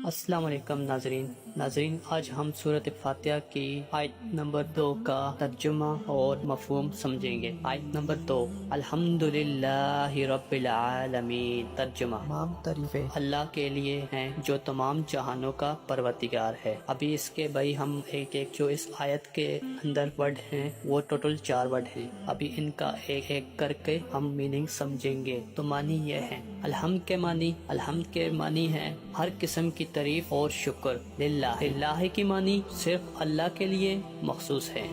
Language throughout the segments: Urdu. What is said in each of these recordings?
السلام علیکم ناظرین آج ہم سورۃ فاتحہ کی آیت نمبر 2 کا ترجمہ اور مفہوم سمجھیں گے۔ آیت نمبر 2، الحمدللہ رب العالمین۔ ترجمہ، تمام تعریفیں اللہ کے لیے ہیں جو تمام جہانوں کا پروردگار ہے۔ ابھی اس کے بھائی ہم ایک جو اس آیت کے اندر ورڈ ہیں وہ ٹوٹل 4 ورڈ ہیں، ابھی ان کا ایک ایک کر کے ہم میننگ سمجھیں گے۔ تو معنی یہ ہے، الحمد کے معنی ہے ہر قسم کی تعریف اور شکر للہ۔ للہ کی معنی صرف اللہ کے لیے مخصوص ہے۔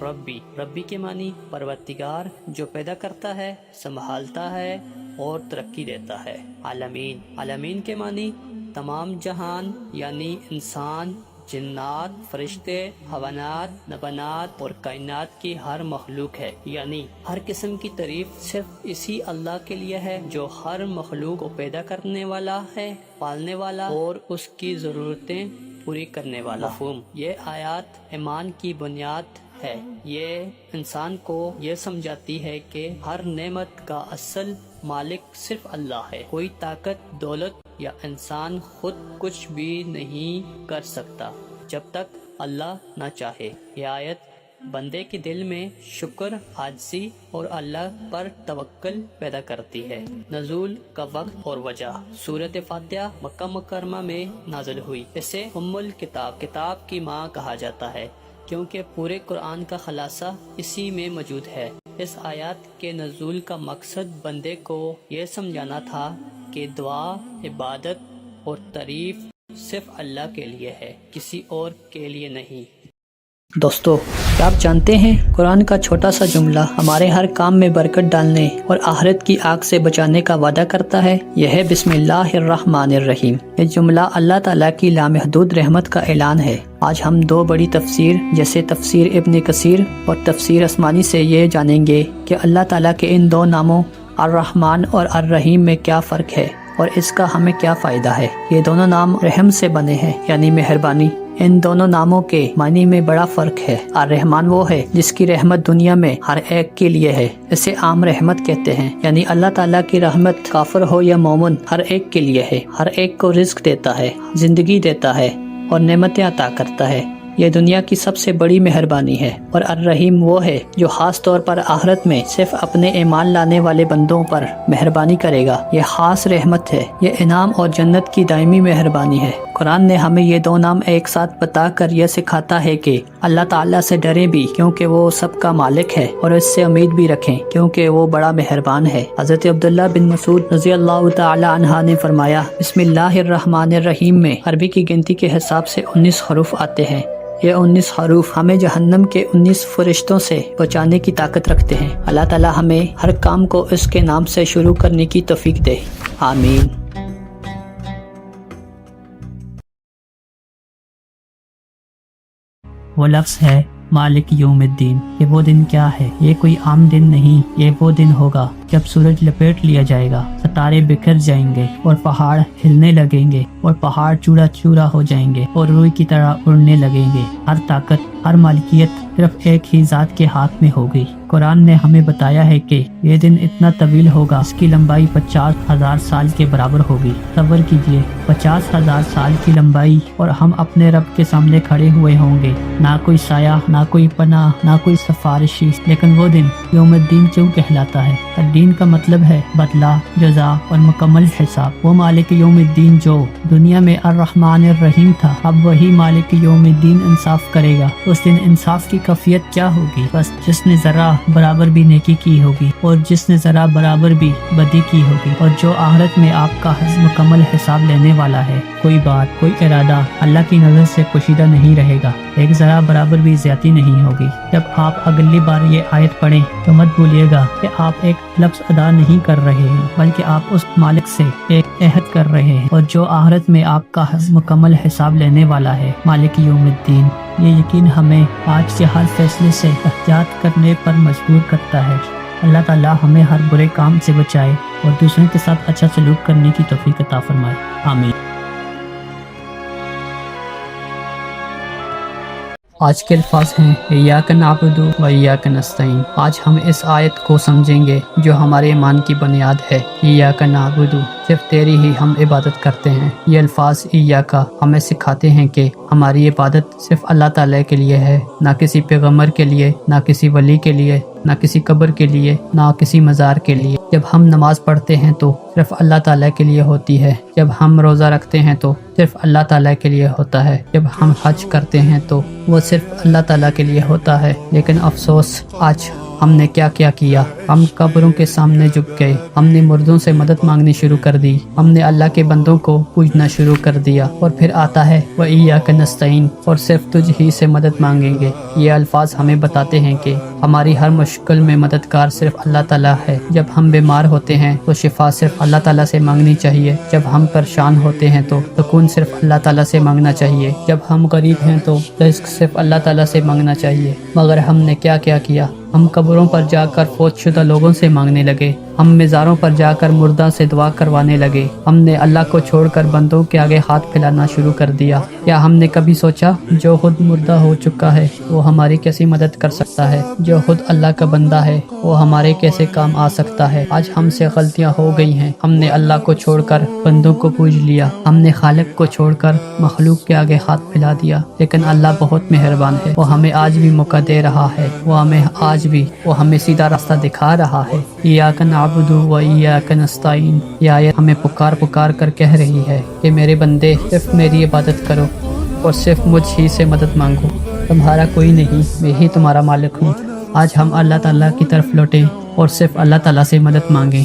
ربی کے معنی پروردگار جو پیدا کرتا ہے، سنبھالتا ہے اور ترقی دیتا ہے۔ عالمین کے معنی تمام جہان، یعنی انسان، جنات، فرشتے، حیوانات، نباتات اور کائنات کی ہر مخلوق ہے، یعنی ہر قسم کی تعریف صرف اسی اللہ کے لیے ہے جو ہر مخلوق کو پیدا کرنے والا ہے، پالنے والا اور اس کی ضرورتیں پوری کرنے والا۔ مفہوم، یہ آیات ایمان کی بنیاد ہے۔ یہ انسان کو یہ سمجھاتی ہے کہ ہر نعمت کا اصل مالک صرف اللہ ہے۔ کوئی طاقت، دولت یا انسان خود کچھ بھی نہیں کر سکتا جب تک اللہ نہ چاہے۔ یہ آیت بندے کے دل میں شکر، عاجزی اور اللہ پر توکل پیدا کرتی ہے۔ نزول کا وقت اور وجہ، سورۃ فاتحہ مکہ مکرمہ میں نازل ہوئی۔ اسے کتاب کی ماں کہا جاتا ہے کیونکہ پورے قرآن کا خلاصہ اسی میں موجود ہے۔ اس آیات کے نزول کا مقصد بندے کو یہ سمجھانا تھا کہ دعا، عبادت اور تعریف صرف اللہ کے لیے ہے، کسی اور کے لیے نہیں۔ دوستو، کیا آپ جانتے ہیں قرآن کا چھوٹا سا جملہ ہمارے ہر کام میں برکت ڈالنے اور آخرت کی آگ سے بچانے کا وعدہ کرتا ہے؟ یہ ہے بسم اللہ الرحمن الرحیم۔ یہ جملہ اللہ تعالیٰ کی لامحدود رحمت کا اعلان ہے۔ آج ہم 2 بڑی تفسیر جیسے تفسیر ابن کثیر اور تفسیر عثمانی سے یہ جانیں گے کہ اللہ تعالیٰ کے ان 2 ناموں الرحمن اور الرحیم میں کیا فرق ہے اور اس کا ہمیں کیا فائدہ ہے۔ یہ دونوں نام رحم سے بنے ہیں، یعنی مہربانی۔ ان دونوں ناموں کے معنی میں بڑا فرق ہے۔ الرحمن وہ ہے جس کی رحمت دنیا میں ہر ایک کے لیے ہے، اسے عام رحمت کہتے ہیں، یعنی اللہ تعالیٰ کی رحمت کافر ہو یا مومن ہر ایک کے لیے ہے، ہر ایک کو رزق دیتا ہے، زندگی دیتا ہے اور نعمتیں عطا کرتا ہے۔ یہ دنیا کی سب سے بڑی مہربانی ہے۔ اور الرحیم وہ ہے جو خاص طور پر آخرت میں صرف اپنے ایمان لانے والے بندوں پر مہربانی کرے گا۔ یہ خاص رحمت ہے، یہ انعام اور جنت کی دائمی مہربانی ہے۔ قرآن نے ہمیں یہ 2 نام ایک ساتھ بتا کر یہ سکھاتا ہے کہ اللہ تعالیٰ سے ڈریں بھی کیونکہ وہ سب کا مالک ہے، اور اس سے امید بھی رکھیں کیونکہ وہ بڑا مہربان ہے۔ حضرت عبداللہ بن مسعود رضی اللہ تعالی عنہ نے فرمایا، بسم اللہ الرحمن الرحیم میں عربی کی گنتی کے حساب سے 19 حروف آتے ہیں۔ یہ 19 حروف ہمیں جہنم کے 19 فرشتوں سے بچانے کی طاقت رکھتے ہیں۔ اللہ تعالیٰ ہمیں ہر کام کو اس کے نام سے شروع کرنے کی توفیق دے، آمین۔ وہ لفظ ہے مالک یوم الدین۔ یہ وہ دن کیا ہے؟ یہ کوئی عام دن نہیں، یہ وہ دن ہوگا جب سورج لپیٹ لیا جائے گا، ستارے بکھر جائیں گے اور پہاڑ ہلنے لگیں گے اور پہاڑ چورا چورا ہو جائیں گے اور روئی کی طرح اڑنے لگیں گے۔ ہر طاقت، ہر مالکیت صرف ایک ہی ذات کے ہاتھ میں ہوگی۔ قرآن نے ہمیں بتایا ہے کہ یہ دن اتنا طویل ہوگا، اس کی لمبائی 50,000 سال کے برابر ہوگی۔ تصور کیجئے 50,000 سال کی لمبائی، اور ہم اپنے رب کے سامنے کھڑے ہوئے ہوں گے، نہ کوئی سایہ، نہ کوئی پناہ، نہ کوئی سفارشی۔ لیکن وہ دن یوم الدین کیوں کہلاتا ہے؟ الدین کا مطلب ہے بدلہ، جزا اور مکمل حساب۔ وہ مالک یوم الدین جو دنیا میں الرحمن الرحیم تھا، اب وہی مالک یوم الدین انصاف کرے گا۔ اس دن انصاف کی کیفیت کیا ہوگی؟ بس جس نے ذرا برابر بھی نیکی کی ہوگی اور جس نے ذرا برابر بھی بدی کی ہوگی، اور جو آخرت میں آپ کا مکمل حساب لینے والا ہے۔ کوئی بات، کوئی ارادہ اللہ کی نظر سے پوشیدہ نہیں رہے گا، ایک ذرا برابر بھی زیادتی نہیں ہوگی۔ جب آپ اگلی بار یہ آیت پڑھیں تو مت بھولیے گا کہ آپ ایک لفظ ادا نہیں کر رہے ہیں، بلکہ آپ اس مالک سے ایک عہد کر رہے ہیں، اور جو آخرت میں آپ کا مکمل حساب لینے والا ہے، مالک یوم الدین۔ یہ یقین ہمیں آج کے ہر فیصلے سے احتیاط کرنے پر مجبور کرتا ہے۔ اللہ تعالیٰ ہمیں ہر برے کام سے بچائے اور دوسروں کے ساتھ اچھا سلوک کرنے کی توفیق عطا فرمائے، آمین۔ آج کے الفاظ ہیں ایاک نعبد و ایاک نستعین۔ آج ہم اس آیت کو سمجھیں گے جو ہمارے ایمان کی بنیاد ہے۔ ایاک نعبد، صرف تیری ہی ہم عبادت کرتے ہیں۔ یہ الفاظ ایاک ہمیں سکھاتے ہیں کہ ہماری عبادت صرف اللہ تعالیٰ کے لیے ہے، نہ کسی پیغمبر کے لیے، نہ کسی ولی کے لیے، نہ کسی قبر کے لیے، نہ کسی مزار کے لیے۔ جب ہم نماز پڑھتے ہیں تو صرف اللہ تعالیٰ کے لیے ہوتی ہے۔ جب ہم روزہ رکھتے ہیں تو صرف اللہ تعالیٰ کے لیے ہوتا ہے۔ جب ہم حج کرتے ہیں تو وہ صرف اللہ تعالیٰ کے لیے ہوتا ہے۔ لیکن افسوس، آج ہم نے کیا ہم قبروں کے سامنے جھک گئے، ہم نے مردوں سے مدد مانگنی شروع کر دی، ہم نے اللہ کے بندوں کو پوجنا شروع کر دیا، اور پھر آتا ہے وَإِيَّاكَ نَسْتَعِينُ، اور صرف تجھ ہی سے مدد مانگیں گے۔ یہ الفاظ ہمیں بتاتے ہیں کہ ہماری ہر مشکل میں مددگار صرف اللہ تعالیٰ ہے۔ جب ہم بیمار ہوتے ہیں تو شفا صرف اللہ تعالیٰ سے مانگنی چاہیے۔ جب ہم پریشان ہوتے ہیں تو سکون صرف اللہ تعالیٰ سے مانگنا چاہیے۔ جب ہم غریب ہیں تو رزق صرف اللہ تعالیٰ سے مانگنا چاہیے۔ مگر ہم نے کیا ہم قبروں پر جا کر فوت شدہ لوگوں سے مانگنے لگے، ہم مزاروں پر جا کر مردہ سے دعا کروانے لگے، ہم نے اللہ کو چھوڑ کر بندوں کے آگے ہاتھ پھیلانا شروع کر دیا۔ کیا ہم نے کبھی سوچا جو خود مردہ ہو چکا ہے وہ ہماری کیسی مدد کر سکتا ہے؟ جو خود اللہ کا بندہ ہے وہ ہمارے کیسے کام آ سکتا ہے؟ آج ہم سے غلطیاں ہو گئی ہیں، ہم نے اللہ کو چھوڑ کر بندوں کو پوج لیا، ہم نے خالق کو چھوڑ کر مخلوق کے آگے ہاتھ پھیلا دیا۔ لیکن اللہ بہت مہربان ہے، وہ ہمیں آج بھی موقع دے رہا ہے، وہ ہمیں سیدھا راستہ دکھا رہا ہے۔ ایاک نعبد و ایاک نستعین، یہ آیت ہمیں پکار کر کہہ رہی ہے کہ میرے بندے صرف میری عبادت کرو اور صرف مجھ ہی سے مدد مانگو، تمہارا کوئی نہیں، میں ہی تمہارا مالک ہوں۔ آج ہم اللہ تعالیٰ کی طرف لوٹیں اور صرف اللہ تعالیٰ سے مدد مانگیں۔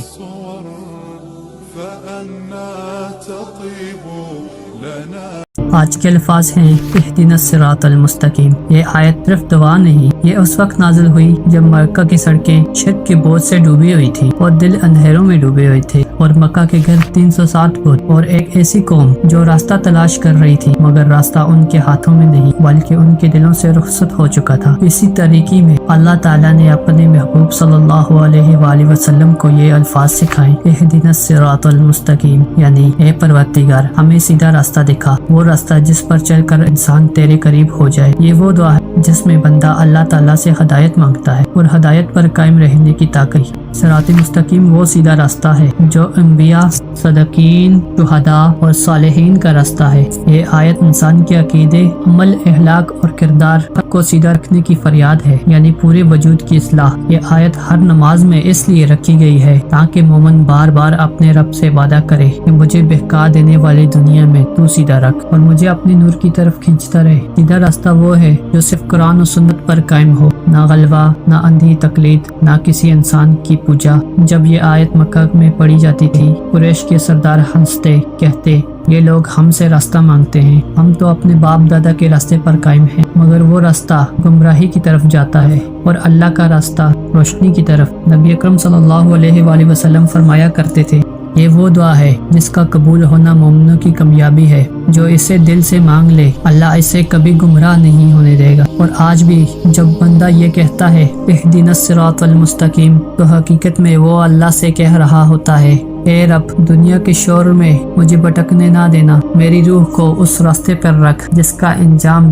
آج کے الفاظ ہیں اہدنا الصراط المستقیم۔ یہ آیت صرف دعا نہیں، یہ اس وقت نازل ہوئی جب مکہ کی سڑکیں شرک کے بوجھ سے ڈوبی ہوئی تھی اور دل اندھیروں میں ڈوبے ہوئے تھے، اور مکہ کے گھر 360 بت اور ایک ایسی قوم جو راستہ تلاش کر رہی تھی، مگر راستہ ان کے ہاتھوں میں نہیں بلکہ ان کے دلوں سے رخصت ہو چکا تھا۔ اسی طریقے میں اللہ تعالیٰ نے اپنے محبوب صلی اللہ علیہ وآلہ وسلم کو یہ الفاظ سکھائے، اہدنا الصراط المستقیم، یعنی اے پروردگار ہمیں سیدھا راستہ دکھا، وہ راستہ جس پر چل کر انسان تیرے قریب ہو جائے۔ یہ وہ دعا ہے جس میں بندہ اللہ تعالیٰ سے ہدایت مانگتا ہے اور ہدایت پر قائم رہنے کی طاقت۔ صراط مستقیم وہ سیدھا راستہ ہے جو انبیاء، صدیقین، شہداء اور صالحین کا راستہ ہے۔ یہ آیت انسان کے عقیدے، عمل، اخلاق اور کردار کو سیدھا رکھنے کی فریاد ہے، یعنی پورے وجود کی اصلاح۔ یہ آیت ہر نماز میں اس لیے رکھی گئی ہے تاکہ مومن بار بار اپنے رب سے وعدہ کرے کہ مجھے بہکا دینے والی دنیا میں تو سیدھا رکھ اور مجھے اپنے نور کی طرف کھینچتا رہے۔ سیدھا راستہ وہ ہے جو صرف قرآن و سنت پر قائم ہو، نہ غلبہ، نہ اندھی تقلید، نہ کسی انسان کی پوجا۔ جب یہ آیت مکہ میں پڑھی جاتی تھی، قریش کے سردار ہنستے، کہتے یہ لوگ ہم سے راستہ مانگتے ہیں، ہم تو اپنے باپ دادا کے راستے پر قائم ہیں، مگر وہ راستہ گمراہی کی طرف جاتا ہے اور اللہ کا راستہ روشنی کی طرف۔ نبی اکرم صلی اللہ علیہ وآلہ وسلم فرمایا کرتے تھے، یہ وہ دعا ہے جس کا قبول ہونا مومنوں کی کامیابی ہے، جو اسے دل سے مانگ لے اللہ اسے کبھی گمراہ نہیں ہونے دے گا۔ اور آج بھی جب بندہ یہ کہتا ہے اہدنا الصراط المستقیم، تو حقیقت میں وہ اللہ سے کہہ رہا ہوتا ہے، اے رب دنیا کے شور میں مجھے بھٹکنے نہ دینا، میری روح کو اس راستے پر رکھ جس کا انجام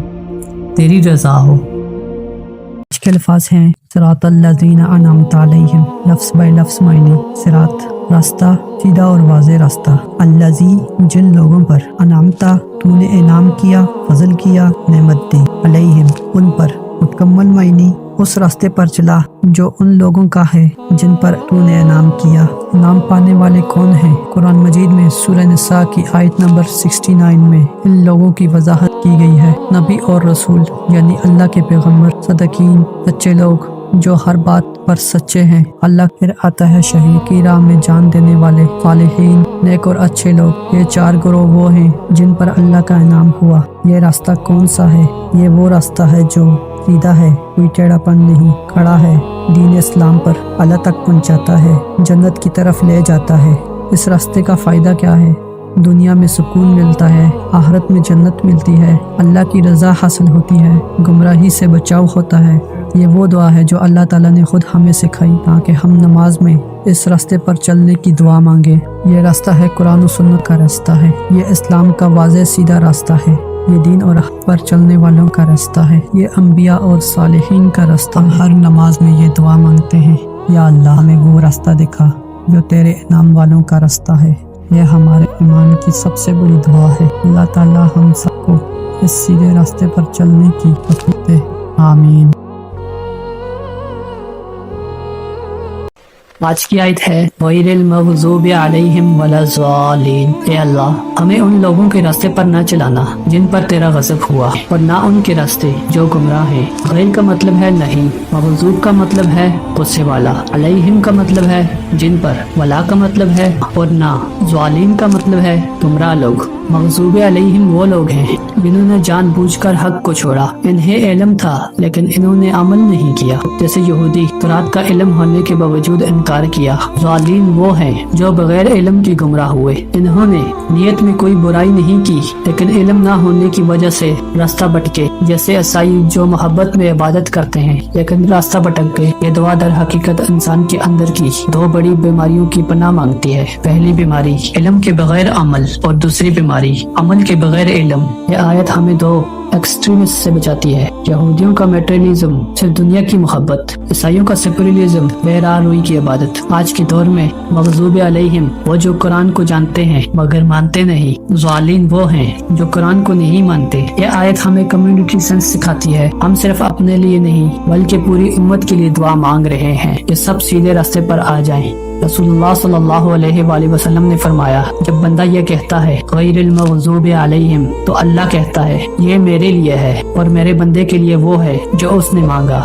تیری رضا ہو۔ آج کے الفاظ ہیں صراط الذین انعمت علیہم، لفظ بائی لفظ معنی۔ صراط راستہ، سیدھا اور واضح راستہ۔ الذی جن لوگوں پر، انعمتا تو نے انعام کیا، فضل کیا، نعمت دی، علیہم ان پر، مکمل معنی اس راستے پر چلا جو ان لوگوں کا ہے جن پر تو نے انعام کیا۔ انعام پانے والے کون ہیں؟ قرآن مجید میں سورہ نساء کی آیت نمبر 69 میں ان لوگوں کی وضاحت کی گئی ہے۔ نبی اور رسول یعنی اللہ کے پیغمبر، صدیقین سچے لوگ جو ہر بات پر سچے ہیں، اللہ پھر آتا ہے شہید کی راہ میں جان دینے والے، صالحین نیک اور اچھے لوگ۔ یہ چار گروہ وہ ہیں جن پر اللہ کا انعام ہوا۔ یہ راستہ کون سا ہے؟ یہ وہ راستہ ہے جو سیدھا ہے، کوئی ٹیڑھا پن نہیں، کھڑا ہے، دین اسلام پر اللہ تک پہنچاتا ہے، جنت کی طرف لے جاتا ہے۔ اس راستے کا فائدہ کیا ہے؟ دنیا میں سکون ملتا ہے، آخرت میں جنت ملتی ہے، اللہ کی رضا حاصل ہوتی ہے، گمراہی سے بچاؤ ہوتا ہے۔ یہ وہ دعا ہے جو اللہ تعالیٰ نے خود ہمیں سکھائی تاکہ ہم نماز میں اس راستے پر چلنے کی دعا مانگیں۔ یہ راستہ ہے قرآن و سنت کا راستہ ہے، یہ اسلام کا واضح سیدھا راستہ ہے۔ یہ دین اور حق پر چلنے والوں کا راستہ ہے، یہ انبیاء اور صالحین کا راستہ۔ ہم ہر نماز میں یہ دعا مانگتے ہیں، یا اللہ ہمیں وہ راستہ دکھا جو تیرے انعام والوں کا راستہ ہے۔ یہ ہمارے ایمان کی سب سے بڑی دعا ہے۔ اللہ تعالی ہم سب کو اس سیدھے راستے پر چلنے کی توفیق دے، آمین۔ آج کی آیت ہے غیر المغضوب علیہم ولا الضالین۔ اے اللہ ہمیں ان لوگوں کے راستے پر نہ چلانا جن پر تیرا غضب ہوا، اور نہ ان کے راستے جو گمراہ ہیں۔ غیر کا مطلب ہے نہیں، مغضوب کا مطلب ہے غصے والا، علیہم کا مطلب ہے جن پر، ولا کا مطلب ہے اور نہ، ضالین کا مطلب ہے گمراہ لوگ۔ مغضوب علیہم وہ لوگ ہیں جنہوں نے جان بوجھ کر حق کو چھوڑا، انہیں علم تھا لیکن انہوں نے عمل نہیں کیا، جیسے یہودی تورات کا علم ہونے کے باوجود انکار کیا۔ ضالین وہ ہیں جو بغیر علم کے گمراہ ہوئے، انہوں نے نیت میں کوئی برائی نہیں کی لیکن علم نہ ہونے کی وجہ سے راستہ بھٹکے، جیسے عیسائی جو محبت میں عبادت کرتے ہیں لیکن راستہ بھٹک گئے۔ یہ دعا در حقیقت انسان کے اندر کی دو بڑی بیماریوں کی پناہ مانگتی ہے۔ پہلی بیماری علم کے بغیر عمل، اور دوسری بیماری عمل کے بغیر علم۔ یہ آیت ہمیں دو ایکسٹریمسٹ سے بچاتی ہے، یہودیوں کا میٹریلزم، صرف دنیا کی محبت، عیسائیوں کا سیکولرزم، بے راہ روئی کی عبادت۔ آج کے دور میں مغضوب علیہم وہ جو قرآن کو جانتے ہیں مگر مانتے نہیں، ضالین وہ ہیں جو قرآن کو نہیں مانتے۔ یہ آیت ہمیں کمیونٹی سینس سکھاتی ہے۔ ہم صرف اپنے لیے نہیں بلکہ پوری امت کے لیے دعا مانگ رہے ہیں کہ سب سیدھے راستے پر آ جائیں۔ رسول اللہ صلی اللہ علیہ وآلہ وسلم نے فرمایا، جب بندہ یہ کہتا ہے غیر المغضوب علیہم تو اللہ کہتا ہے یہ میرے لیے ہے اور میرے بندے کے لیے وہ ہے جو اس نے مانگا۔